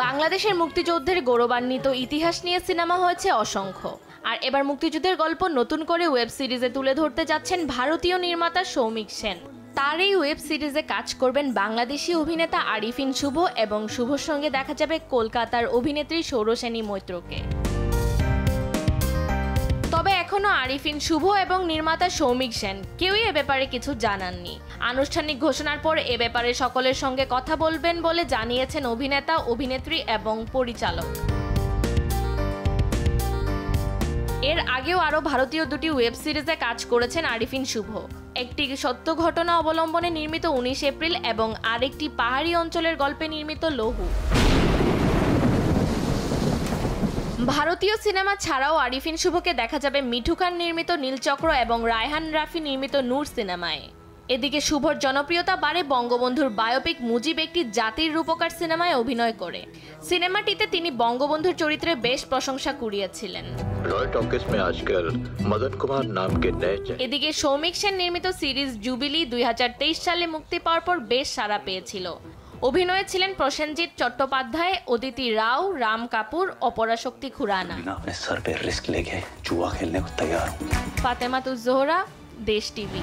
বাংলাদেশের মুক্তিযুদ্ধের গৌরবান্বিত ইতিহাস নিয়ে সিনেমা হয়েছে অসংখ্য। আর এবার মুক্তিযুদ্ধের গল্প নতুন করে ওয়েব সিরিজে তুলে ধরতে যাচ্ছেন ভারতীয় নির্মাতা সৌমিক সেন। তার এই ওয়েব সিরিজে কাজ করবেন বাংলাদেশি অভিনেতা আরিফিন শুভ এবং শুভর সঙ্গে দেখা যাবে কলকাতার অভিনেত্রী সৌরসেনী মৈত্রকে। তবে এখনো আরিফিন শুভ এবং নির্মাতা সৌমিক সেন কেউই এ ব্যাপারে কিছু জানাননি। আনুষ্ঠানিক ঘোষণার পর এ ব্যাপারে সকলের সঙ্গে কথা বলবেন বলে জানিয়েছেন অভিনেতা, অভিনেত্রী এবং পরিচালক। এর আগেও আরও ভারতীয় দুটি ওয়েব সিরিজে কাজ করেছেন আরিফিন শুভ। একটি সত্য ঘটনা অবলম্বনে নির্মিত 19 এপ্রিল এবং আরেকটি পাহাড়ি অঞ্চলের গল্পে নির্মিত লহু। ভারতীয় সিনেমা ছাড়াও আরিফিন শুভকে দেখা যাবে মিঠু খান নির্মিত নীলচক্র এবং রায়হান রাফি নির্মিত নূর সিনেমায়। এদিকে শুভর জনপ্রিয়তা বাড়ে বঙ্গবন্ধুর বায়োপিক মুজিব একটি জাতির রূপকার সিনেমায় অভিনয় করে। সিনেমাটিতে তিনি বঙ্গবন্ধুর চরিত্রে বেশ প্রশংসা কুড়িয়েছিলেন। এদিকে সৌমিক সেন নির্মিত সিরিজ জুবিলি 2023 সালে মুক্তি পাওয়ার পর বেশ সাড়া পেয়েছিল। অভিনয়ে ছিলেন প্রসেনজিৎ চট্টোপাধ্যায়, অদিতি রাও, রাম কাপুর, অপরাশক্তি খুরানা। ফাতেমাতুজ জোহরা, দেশ টিভি।